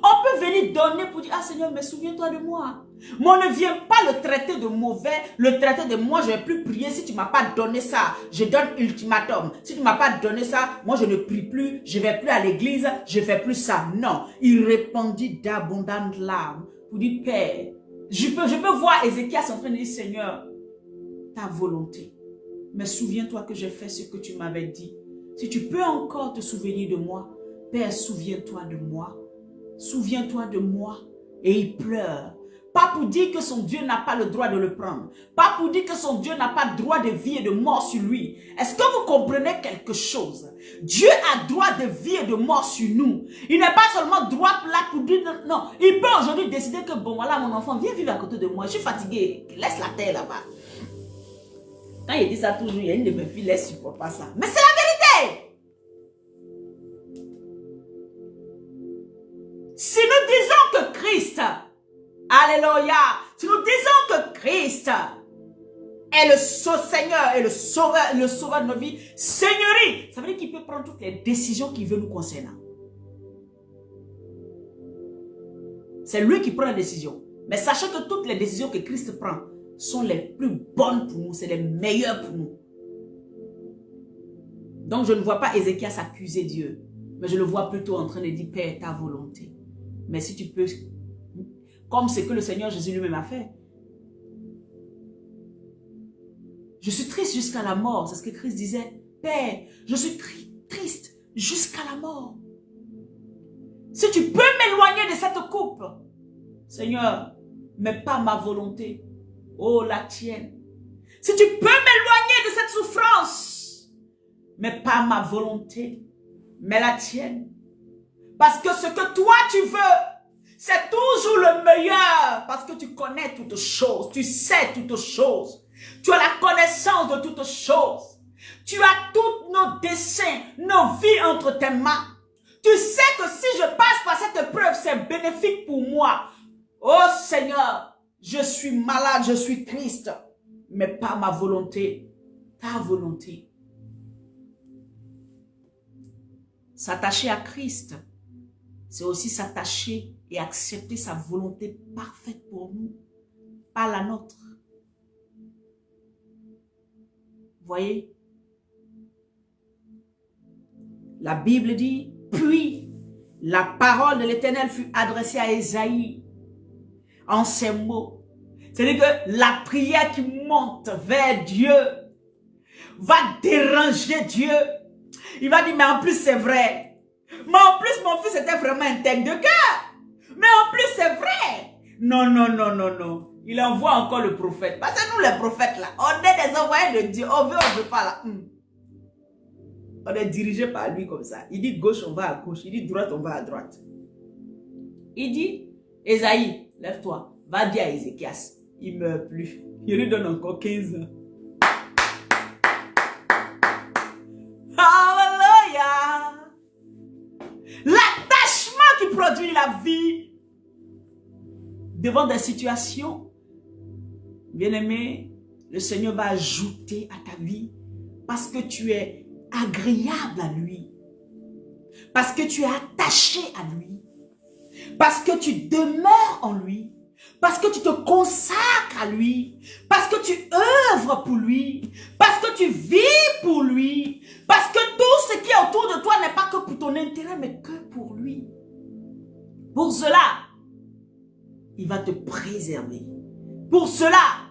On peut venir donner pour dire, ah Seigneur, mais souviens-toi de moi. Mais on ne vient pas le traiter de mauvais, le traiter de moi, je ne vais plus prier si tu ne m'as pas donné ça. Je donne ultimatum. Si tu ne m'as pas donné ça, moi je ne prie plus, je ne vais plus à l'église, je ne fais plus ça. Non, il répondit d'abondantes larmes pour dire, Père, je peux voir Ézéchias en train de dire, Seigneur, ta volonté. Mais souviens-toi que j'ai fait ce que tu m'avais dit. Si tu peux encore te souvenir de moi, Père, souviens-toi de moi. Souviens-toi de moi. Et il pleure. Pas pour dire que son Dieu n'a pas le droit de le prendre. Pas pour dire que son Dieu n'a pas droit de vie et de mort sur lui. Est-ce que vous comprenez quelque chose? Dieu a droit de vie et de mort sur nous. Il n'est pas seulement droit là pour dire non. Il peut aujourd'hui décider que bon voilà mon enfant, viens vivre à côté de moi. Je suis fatigué. Laisse la terre là-bas. Quand il dit ça toujours, il y a une de mes filles, elle ne supporte pas ça. Mais c'est la vérité. Si nous disons que Christ, alléluia, si nous disons que Christ est le Seigneur et le sauveur de nos vies, Seigneurie, ça veut dire qu'il peut prendre toutes les décisions qu'il veut nous concernant. C'est lui qui prend la décision. Mais sachez que toutes les décisions que Christ prend sont les plus bonnes pour nous, c'est les meilleures pour nous. Donc je ne vois pas Ézéchias accuser Dieu, mais je le vois plutôt en train de dire, Père, ta volonté. Mais si tu peux, comme ce que le Seigneur Jésus lui-même a fait. Je suis triste jusqu'à la mort, c'est ce que Christ disait. Père, je suis triste jusqu'à la mort. Si tu peux m'éloigner de cette coupe, Seigneur, mais pas ma volonté. Oh, la tienne. Si tu peux m'éloigner de cette souffrance, mais pas ma volonté, mais la tienne. Parce que ce que toi tu veux, c'est toujours le meilleur. Parce que tu connais toutes choses, tu sais toutes choses. Tu as la connaissance de toutes choses. Tu as tous nos desseins, nos vies entre tes mains. Tu sais que si je passe par cette épreuve, c'est bénéfique pour moi. Oh Seigneur, je suis malade, je suis triste, mais pas ma volonté, ta volonté. S'attacher à Christ, c'est aussi s'attacher et accepter sa volonté parfaite pour nous, pas la nôtre. Voyez? La Bible dit, puis la parole de l'Éternel fut adressée à Ésaïe en ces mots. C'est-à-dire que la prière qui monte vers Dieu va déranger Dieu. Il va dire, mais en plus c'est vrai. Mais en plus mon fils était vraiment intègre de cœur. Mais en plus c'est vrai. Non, non, non, non, non. Il envoie encore le prophète. Parce que nous les prophètes là, on est des envoyés de Dieu. On veut pas là. On est dirigé par lui comme ça. Il dit gauche, on va à gauche. Il dit droite, on va à droite. Il dit, Ésaïe, lève-toi. Va dire à Ézéchias. Il ne meurt plus. Il lui donne encore 15 ans. Alléluia. L'attachement qui produit la vie devant des situations, bien-aimé, le Seigneur va ajouter à ta vie parce que tu es agréable à lui, parce que tu es attaché à lui, parce que tu demeures en lui, parce que tu te consacres à lui, parce que tu œuvres pour lui, parce que tu vis pour lui, parce que tout ce qui est autour de toi n'est pas que pour ton intérêt, mais que pour lui. Pour cela, il va te préserver. Pour cela,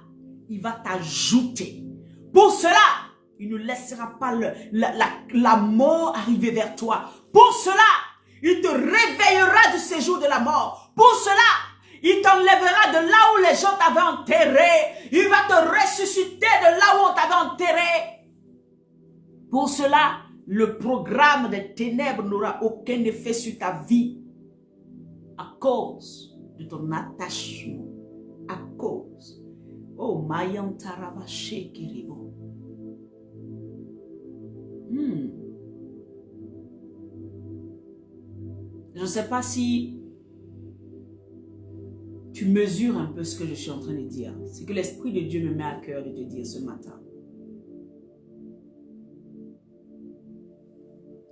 il va t'ajouter. Pour cela, il ne laissera pas la mort arriver vers toi. Pour cela, Il te réveillera du séjour de la mort. Pour cela, il t'enlèvera de là où les gens t'avaient enterré. Il va te ressusciter de là où on t'avait enterré. Pour cela, le programme des ténèbres n'aura aucun effet sur ta vie à cause de ton attachement. À cause. Oh, Mayan Tarabaché Kiribo. Je ne sais pas si tu mesures un peu ce que je suis en train de dire. C'est que l'Esprit de Dieu me met à cœur de te dire ce matin.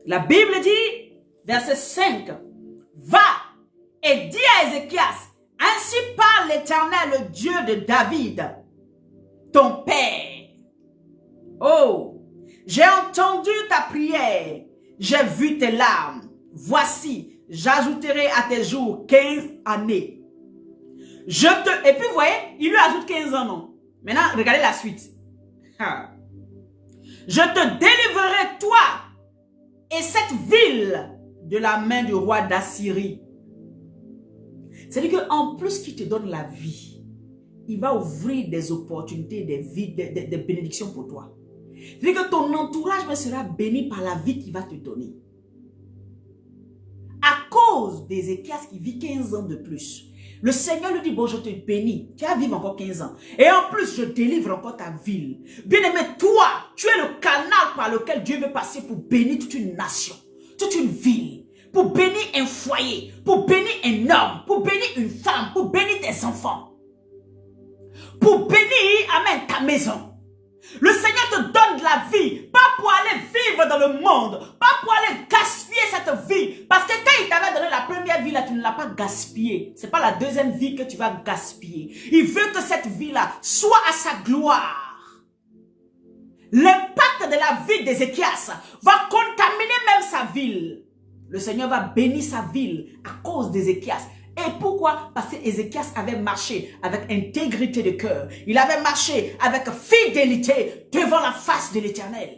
La Bible dit, verset 5, va et dis à Ézéchias, ainsi parle l'Éternel, le Dieu de David, ton père. Oh, j'ai entendu ta prière, j'ai vu tes larmes. Voici, j'ajouterai à tes jours 15 années. Et puis vous voyez, il lui ajoute 15 ans, non? Maintenant, regardez la suite. Je te délivrerai, toi, et cette ville de la main du roi d'Assyrie. C'est-à-dire qu'en plus qu'il te donne la vie, il va ouvrir des opportunités, des bénédictions pour toi. C'est-à-dire que ton entourage sera béni par la vie qu'il va te donner. À cause d'Ézéchias qui vit 15 ans de plus, le Seigneur lui dit, bon, je te bénis, tu vas vivre encore 15 ans. Et en plus, je délivre encore ta ville. Bien-aimé, toi, tu es le canal par lequel Dieu veut passer pour bénir toute une nation, toute une ville, pour bénir un foyer, pour bénir un homme, pour bénir une femme, pour bénir tes enfants. Pour bénir, amen, ta maison. Le Seigneur te donne de la vie, pas pour aller vivre dans le monde, pas pour aller gaspiller cette vie. Parce que quand il t'avait donné la première vie, là, tu ne l'as pas gaspillée. Ce n'est pas la deuxième vie que tu vas gaspiller. Il veut que cette vie-là soit à sa gloire. L'impact de la vie d'Ézéchias va contaminer même sa ville. Le Seigneur va bénir sa ville à cause d'Ézéchias. Et pourquoi? Parce qu'Ézéchias avait marché avec intégrité de cœur. Il avait marché avec fidélité devant la face de l'Éternel.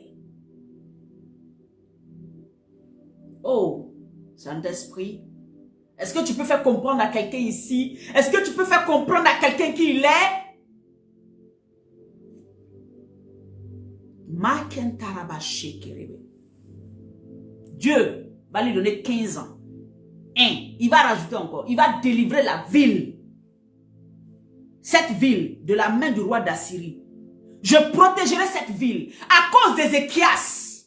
Oh, Saint-Esprit, est-ce que tu peux faire comprendre à quelqu'un ici? Est-ce que tu peux faire comprendre à quelqu'un qui il est? Dieu va lui donner 15 ans. Il va rajouter encore, il va délivrer la ville. Cette ville de la main du roi d'Assyrie. Je protégerai cette ville à cause d'Ézéchias.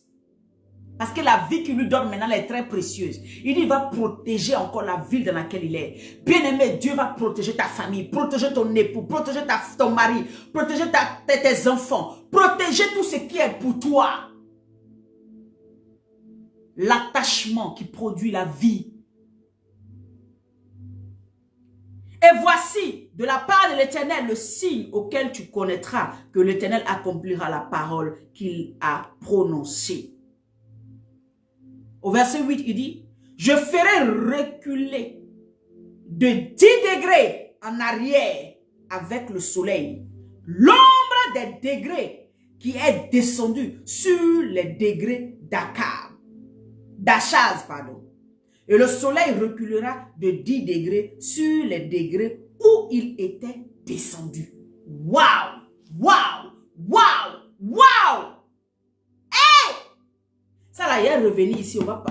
Parce que la vie qu'il lui donne maintenant elle est très précieuse. Il dit, il va protéger encore la ville dans laquelle il est. Bien-aimé, Dieu va protéger ta famille, protéger ton époux, protéger ton mari, protéger tes enfants, protéger tout ce qui est pour toi. L'attachement qui produit la vie. Et voici, de la part de l'Éternel, le signe auquel tu connaîtras que l'Éternel accomplira la parole qu'il a prononcée. Au verset 8, il dit, je ferai reculer de 10 degrés en arrière avec le soleil, l'ombre des degrés qui est descendue sur les degrés d'Achaz, pardon. Et le soleil reculera de 10 degrés sur les degrés où il était descendu. Waouh! Waouh! Waouh! Waouh! Hey! Ça là, il est revenu ici, on va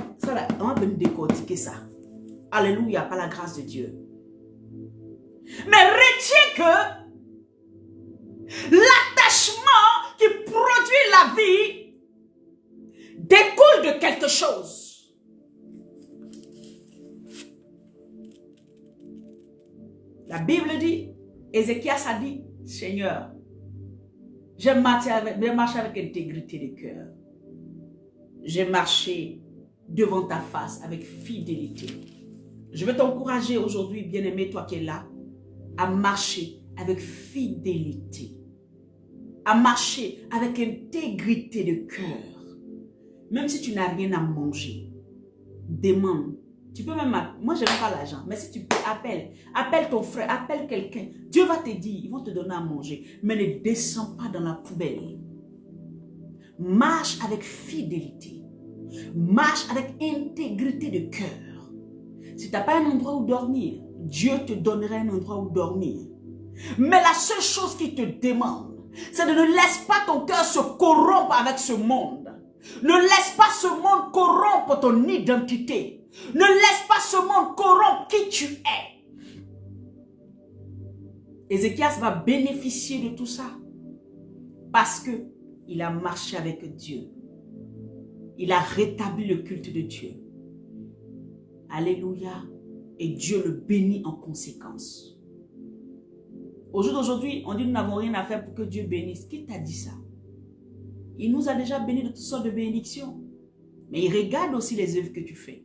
venir décortiquer ça. Alléluia, par la grâce de Dieu. Mais retiens que l'attachement qui produit la vie découle de quelque chose. La Bible dit, Ézéchias a dit, Seigneur, j'ai marché avec intégrité de cœur. J'ai marché devant ta face avec fidélité. Je veux t'encourager aujourd'hui, bien-aimé, toi qui es là, à marcher avec fidélité. À marcher avec intégrité de cœur. Même si tu n'as rien à manger, demande. Tu peux même, moi je n'ai pas l'argent, mais si tu peux, appelle ton frère, appelle quelqu'un. Dieu va te dire, ils vont te donner à manger, mais ne descends pas dans la poubelle. Marche avec fidélité, marche avec intégrité de cœur. Si tu n'as pas un endroit où dormir, Dieu te donnerait un endroit où dormir. Mais la seule chose qu'il te demande, c'est de ne laisse pas ton cœur se corrompre avec ce monde. Ne laisse pas ce monde corrompre ton identité. Ne laisse pas ce monde corrompre qui tu es. Ézéchias va bénéficier de tout ça parce que il a marché avec Dieu. Il a rétabli le culte de Dieu. Alléluia. Et Dieu le bénit en conséquence. Au jour d'aujourd'hui, on dit nous n'avons rien à faire pour que Dieu bénisse. Qui t'a dit ça? Il nous a déjà bénis de toutes sortes de bénédictions. Mais il regarde aussi les œuvres que tu fais.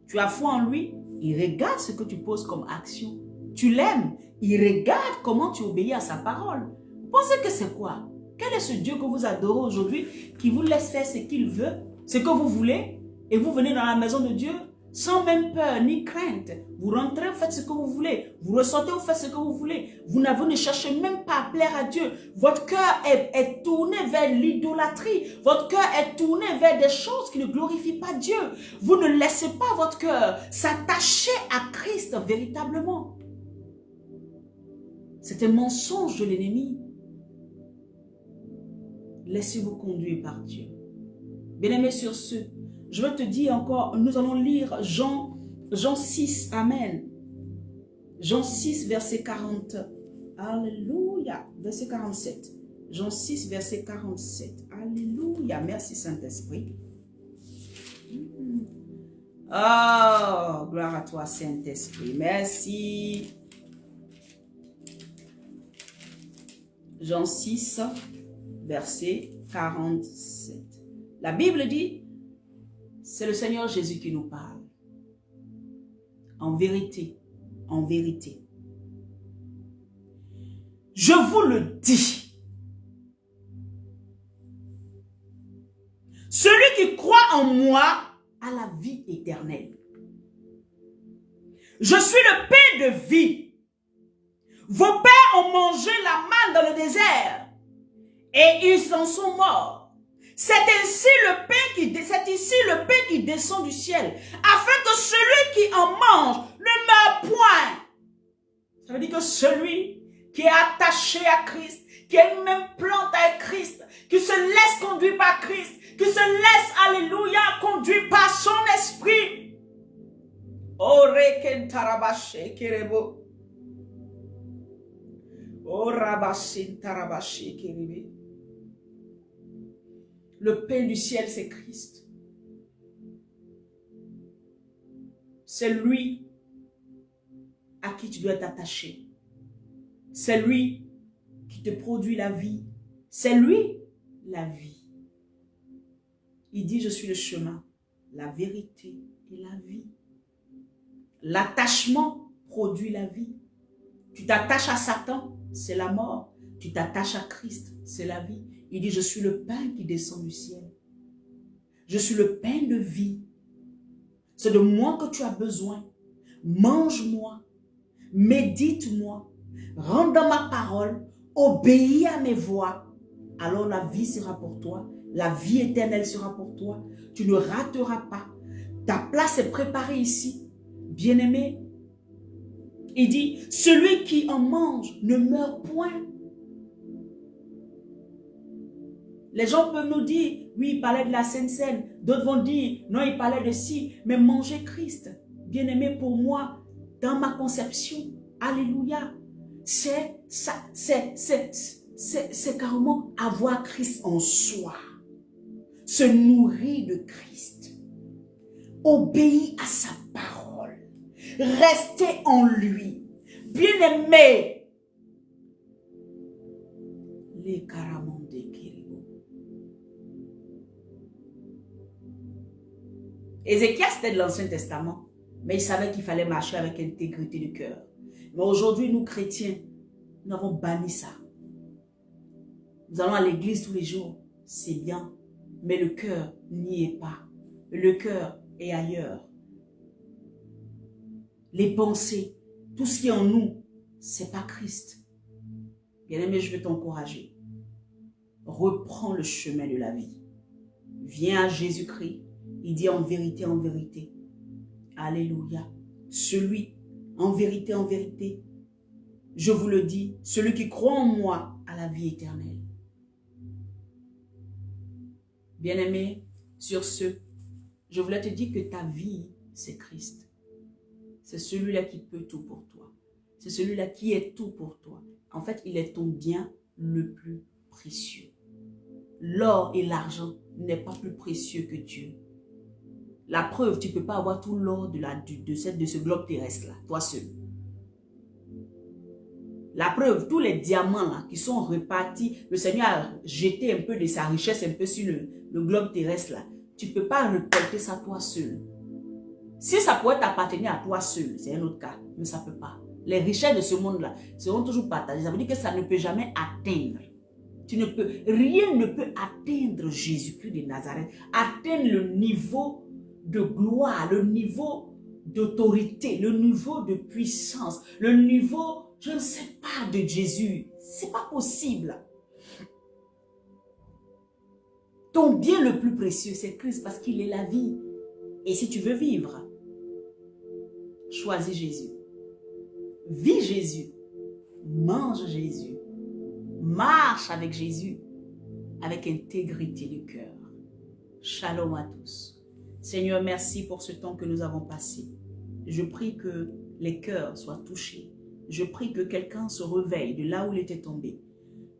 Tu as foi en lui, il regarde ce que tu poses comme action. Tu l'aimes, il regarde comment tu obéis à sa parole. Vous pensez que c'est quoi? Quel est ce Dieu que vous adorez aujourd'hui qui vous laisse faire ce qu'il veut, ce que vous voulez, et vous venez dans la maison de Dieu sans même peur ni crainte? Vous rentrez, vous faites ce que vous voulez. Vous ressortez, vous faites ce que vous voulez. Vous ne cherchez même pas à plaire à Dieu. Votre cœur est tourné vers l'idolâtrie. Votre cœur est tourné vers des choses qui ne glorifient pas Dieu. Vous ne laissez pas votre cœur s'attacher à Christ véritablement. C'est un mensonge de l'ennemi. Laissez-vous conduire par Dieu. Bien-aimés, sur ce, je veux te dire encore, nous allons lire Jean 6, Amen. Jean 6, verset 40. Alléluia. Verset 47. Jean 6, verset 47. Alléluia. Merci Saint-Esprit. Oh, gloire à toi Saint-Esprit. Merci. Jean 6, verset 47. La Bible dit, c'est le Seigneur Jésus qui nous parle. En vérité, je vous le dis. Celui qui croit en moi a la vie éternelle. Je suis le pain de vie. Vos pères ont mangé la manne dans le désert et ils en sont morts. C'est ici le pain qui descend du ciel, afin que celui qui en mange ne meure point. Ça veut dire que celui qui est attaché à Christ, qui a une même plante avec Christ, qui se laisse conduire par Christ, qui se laisse, alléluia, conduire par son esprit. Oh, reken tarabashe kerebo. Oh, rabashin tarabashe kerebe. Le pain du ciel, c'est Christ. C'est lui à qui tu dois t'attacher. C'est lui qui te produit la vie. C'est lui la vie. Il dit, je suis le chemin, la vérité et la vie. L'attachement produit la vie. Tu t'attaches à Satan, c'est la mort. Tu t'attaches à Christ, c'est la vie. Il dit, je suis le pain qui descend du ciel. Je suis le pain de vie. C'est de moi que tu as besoin. Mange-moi, médite-moi, rentre dans ma parole, obéis à mes voies. Alors la vie sera pour toi, la vie éternelle sera pour toi. Tu ne rateras pas. Ta place est préparée ici. Bien-aimé, il dit, celui qui en mange ne meurt point. Les gens peuvent nous dire, oui, il parlait de la Sainte Seine. D'autres vont dire, non, il parlait de ci. Mais manger Christ, bien-aimé, pour moi, dans ma conception, alléluia, c'est carrément avoir Christ en soi. Se nourrir de Christ. Obéir à sa parole. Rester en lui. Bien-aimé. Les caramons de Kiribo. Ézéchias c'était de l'Ancien Testament, mais il savait qu'il fallait marcher avec intégrité de cœur. Mais aujourd'hui, nous chrétiens, nous avons banni ça. Nous allons à l'église tous les jours, c'est bien, mais le cœur n'y est pas. Le cœur est ailleurs. Les pensées, tout ce qui est en nous, c'est pas Christ. Bien-aimé, je veux t'encourager. Reprends le chemin de la vie. Viens à Jésus-Christ. Il dit en vérité, alléluia, celui, en vérité, je vous le dis, celui qui croit en moi a la vie éternelle. Bien-aimé, sur ce, je voulais te dire que ta vie, c'est Christ. C'est celui-là qui peut tout pour toi. C'est celui-là qui est tout pour toi. En fait, il est ton bien le plus précieux. L'or et l'argent n'est pas plus précieux que Dieu. La preuve, tu ne peux pas avoir tout l'or de ce globe terrestre-là, toi seul. La preuve, tous les diamants là, qui sont repartis, le Seigneur a jeté un peu de sa richesse un peu sur le globe terrestre là. Tu ne peux pas récolter ça toi seul. Si ça pourrait t'appartenir à toi seul, c'est un autre cas, mais ça ne peut pas. Les richesses de ce monde-là seront toujours partagées. Ça veut dire que ça ne peut jamais atteindre. Rien ne peut atteindre Jésus-Christ de Nazareth, atteindre le niveau de gloire, le niveau d'autorité, le niveau de puissance, le niveau, je ne sais pas, de Jésus. C'est pas possible. Ton bien le plus précieux, c'est Christ parce qu'il est la vie. Et si tu veux vivre, choisis Jésus. Vis Jésus. Mange Jésus. Marche avec Jésus. Avec intégrité du cœur. Shalom à tous. Seigneur, merci pour ce temps que nous avons passé. Je prie que les cœurs soient touchés. Je prie que quelqu'un se réveille de là où il était tombé.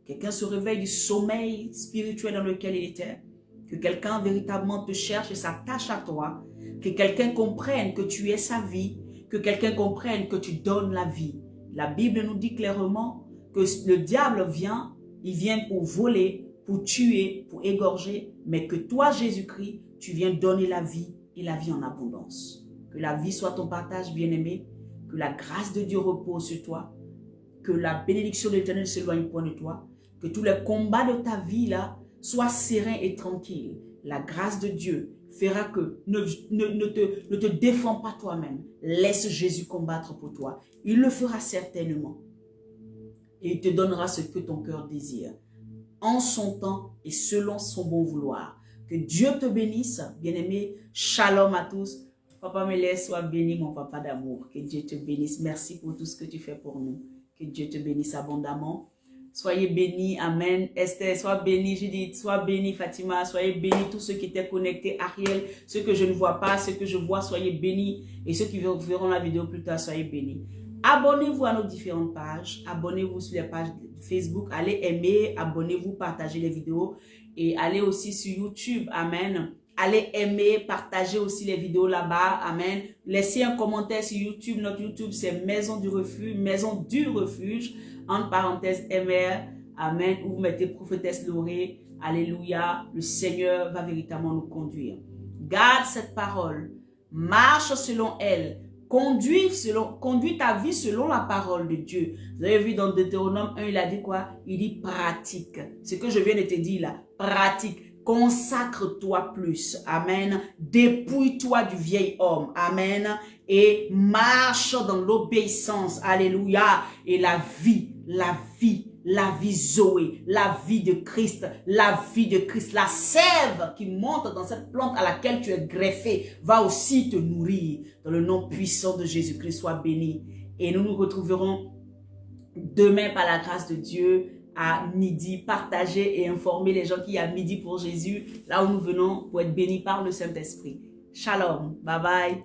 Quelqu'un se réveille du sommeil spirituel dans lequel il était. Que quelqu'un véritablement te cherche et s'attache à toi. Que quelqu'un comprenne que tu es sa vie. Que quelqu'un comprenne que tu donnes la vie. La Bible nous dit clairement que le diable vient, il vient pour voler, pour tuer, pour égorger, mais que toi, Jésus-Christ, tu viens donner la vie et la vie en abondance. Que la vie soit ton partage, bien-aimé. Que la grâce de Dieu repose sur toi. Que la bénédiction de l'Éternel ne s'éloigne point de toi. Que tous les combats de ta vie là soient sereins et tranquilles. La grâce de Dieu fera que ne te défends pas toi-même. Laisse Jésus combattre pour toi. Il le fera certainement. Et il te donnera ce que ton cœur désire. En son temps et selon son bon vouloir. Que Dieu te bénisse, bien-aimé. Shalom à tous. Papa me laisse, sois béni, mon papa d'amour. Que Dieu te bénisse. Merci pour tout ce que tu fais pour nous. Que Dieu te bénisse abondamment. Soyez bénis, amen. Esther, sois bénie, Judith, sois bénie, Fatima, soyez bénis, tous ceux qui étaient connectés, Ariel, ceux que je ne vois pas, ceux que je vois, soyez bénis. Et ceux qui verront la vidéo plus tard, soyez bénis. Abonnez-vous à nos différentes pages, abonnez-vous sur les pages Facebook, allez aimer, abonnez-vous, partagez les vidéos et allez aussi sur YouTube, amen. Allez aimer, partagez aussi les vidéos là-bas, amen. Laissez un commentaire sur YouTube, notre YouTube c'est Maison du Refuge, entre parenthèses MR, amen, où vous mettez prophétesse Lorée, alléluia, le Seigneur va véritablement nous conduire. Garde cette parole, marche selon elle, conduis ta vie selon la parole de Dieu. Vous avez vu dans Deutéronome 1, il a dit quoi? Il dit pratique. Ce que je viens de te dire là, pratique. Consacre-toi plus. Amen. Dépouille-toi du vieil homme. Amen. Et marche dans l'obéissance. Alléluia. Et la vie Zoé, la vie de Christ, la sève qui monte dans cette plante à laquelle tu es greffé, va aussi te nourrir. Dans le nom puissant de Jésus-Christ, sois béni. Et nous nous retrouverons demain par la grâce de Dieu à midi. Partagez et informez les gens qui à midi pour Jésus, là où nous venons pour être bénis par le Saint-Esprit. Shalom, bye bye.